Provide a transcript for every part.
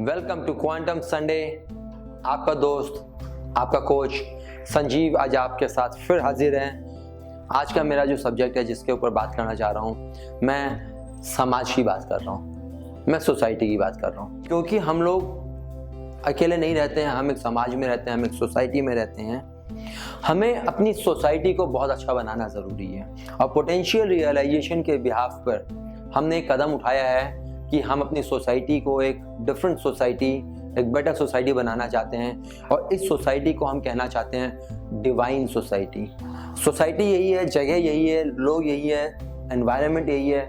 Welcome to quantum Sunday. आपका दोस्त, आपका कोच संजीव आज आपके साथ फिर हाजिर है। आज का मेरा जो सब्जेक्ट है जिसके ऊपर बात करना चाह रहा हूँ, मैं समाज की बात कर रहा हूँ, मैं सोसाइटी की बात कर रहा हूँ। क्योंकि हम लोग अकेले नहीं रहते हैं, हम एक समाज में रहते हैं, हम एक सोसाइटी में रहते हैं। हमें अपनी सोसाइटी को बहुत अच्छा बनाना ज़रूरी है और पोटेंशियल रियलाइजेशन के बिहाफ पर हमने एक कदम उठाया है कि हम अपनी सोसाइटी को एक डिफरेंट सोसाइटी, एक बेटर सोसाइटी बनाना चाहते हैं। और इस सोसाइटी को हम कहना चाहते हैं डिवाइन सोसाइटी। सोसाइटी यही है, जगह यही है, लोग यही है, एनवायरनमेंट यही है,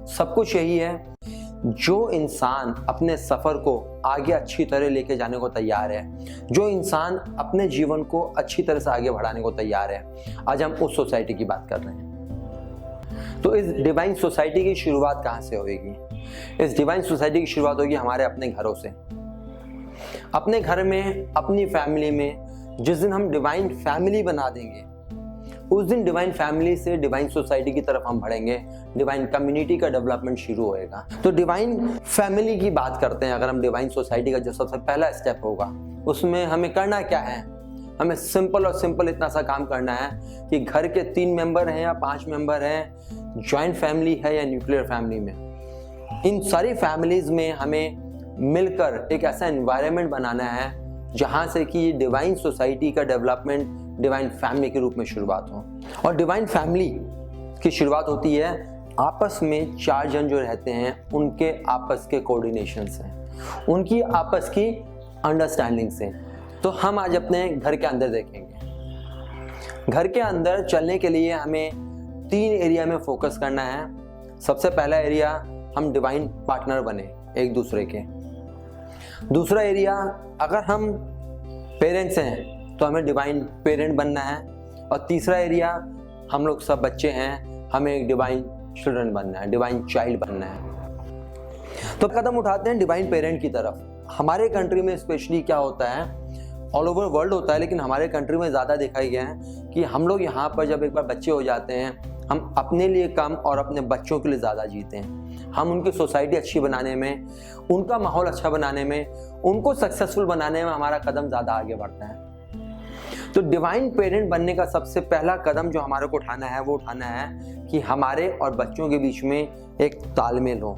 सब कुछ यही है। जो इंसान अपने सफ़र को आगे अच्छी तरह लेके जाने को तैयार है, जो इंसान अपने जीवन को अच्छी तरह से आगे बढ़ाने को तैयार है, आज हम उस सोसाइटी की बात कर रहे हैं। तो इस डिवाइन सोसाइटी की शुरुआत कहाँ से होगी? इस डिवाइन सोसाइटी की शुरुआत होगी हमारे अपने घरों से। अपने घर में, अपनी फैमिली में जिस दिन हम डिवाइन फैमिली बना देंगे, उस दिन डिवाइन फैमिली से डिवाइन सोसाइटी की तरफ हम बढ़ेंगे, डिवाइन कम्युनिटी का डेवलपमेंट शुरू होएगा। तो डिवाइन फैमिली की बात करते हैं। अगर हम डिवाइन सोसाइटी का जो सबसे पहला स्टेप होगा, उसमें हमें करना क्या है? हमें सिंपल और सिंपल इतना सा काम करना है कि घर के 3 मेंबर हैं या 5 मेंबर हैं, जॉइंट फैमिली है या न्यूक्लियर फैमिली में, इन सारी फैमिलीज में हमें मिलकर एक ऐसा एनवायरनमेंट बनाना है जहां से कि ये डिवाइन सोसाइटी का डेवलपमेंट डिवाइन फैमिली के रूप में शुरुआत हो। और डिवाइन फैमिली की शुरुआत होती है आपस में 4 जन जो रहते हैं उनके आपस के कोऑर्डिनेशन से, उनकी आपस की अंडरस्टैंडिंग से। तो हम आज अपने घर के अंदर देखेंगे। घर के अंदर चलने के लिए हमें 3 एरिया में फोकस करना है। सबसे पहला एरिया, हम डिवाइन पार्टनर बने एक दूसरे के। दूसरा एरिया, अगर हम पेरेंट्स हैं तो हमें डिवाइन पेरेंट बनना है। और तीसरा एरिया, हम लोग सब बच्चे हैं, हमें एक डिवाइन चिल्ड्रन बनना है, डिवाइन चाइल्ड बनना है। तो कदम उठाते हैं डिवाइन पेरेंट की तरफ। हमारे कंट्री में स्पेशली क्या होता है, ऑल ओवर वर्ल्ड होता है, लेकिन हमारे कंट्री में ज़्यादा देखा गया है कि हम लोग यहाँ पर जब एक बार बच्चे हो जाते हैं, हम अपने लिए कम और अपने बच्चों के लिए ज़्यादा जीते हैं। हम उनकी सोसाइटी अच्छी बनाने में, उनका माहौल अच्छा बनाने में, उनको सक्सेसफुल बनाने में हमारा कदम ज़्यादा आगे बढ़ता है। तो डिवाइन पेरेंट बनने का सबसे पहला कदम जो हमारे को उठाना है, वो उठाना है कि हमारे और बच्चों के बीच में एक तालमेल हो।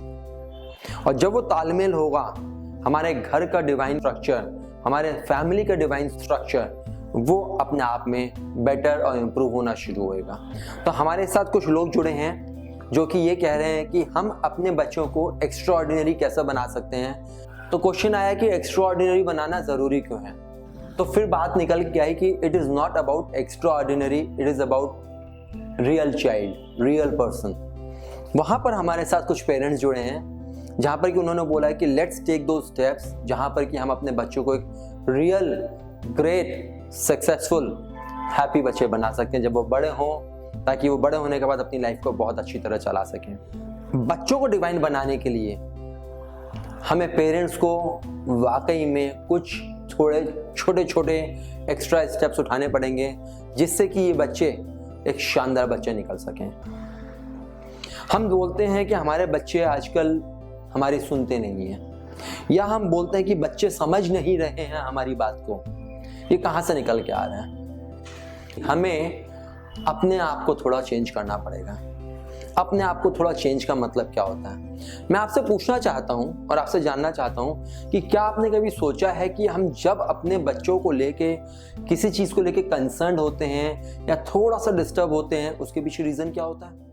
और जब वो तालमेल होगा, हमारे घर का डिवाइन स्ट्रक्चर, हमारे फैमिली का डिवाइन स्ट्रक्चर, वो अपने आप में बेटर और इम्प्रूव होना शुरू होएगा। तो हमारे साथ कुछ लोग जुड़े हैं जो कि ये कह रहे हैं कि हम अपने बच्चों को एक्स्ट्रा ऑर्डिनरी कैसे बना सकते हैं। तो क्वेश्चन आया कि एक्स्ट्रा ऑर्डिनरी बनाना ज़रूरी क्यों है? तो फिर बात निकल के आई कि it is not about extra ordinary, it is about real child, real person. वहाँ पर हमारे साथ कुछ पेरेंट्स जुड़े हैं जहाँ पर कि उन्होंने बोला है कि लेट्स टेक दो स्टेप्स जहाँ पर कि हम अपने बच्चों को एक रियल, ग्रेट, सक्सेसफुल, हैप्पी बच्चे बना सकते हैं जब वो बड़े हों, ताकि वो बड़े होने के बाद अपनी लाइफ को बहुत अच्छी तरह चला सकें। बच्चों को डिवाइन बनाने के लिए हमें पेरेंट्स को वाकई में कुछ थोड़े छोटे छोटे एक्स्ट्रा स्टेप्स उठाने पड़ेंगे जिससे कि ये बच्चे एक शानदार बच्चे निकल सकें। हम बोलते हैं कि हमारे बच्चे आजकल हमारी सुनते नहीं हैं, या हम बोलते हैं कि बच्चे समझ नहीं रहे हैं हमारी बात को। ये कहाँ से निकल के आ रहा है? हमें अपने आप को थोड़ा चेंज करना पड़ेगा। अपने आप को थोड़ा चेंज का मतलब क्या होता है? मैं आपसे पूछना चाहता हूं और आपसे जानना चाहता हूं कि क्या आपने कभी सोचा है कि हम जब अपने बच्चों को लेके किसी चीज़ को लेके कंसर्न होते हैं या थोड़ा सा डिस्टर्ब होते हैं, उसके पीछे रीज़न क्या होता है?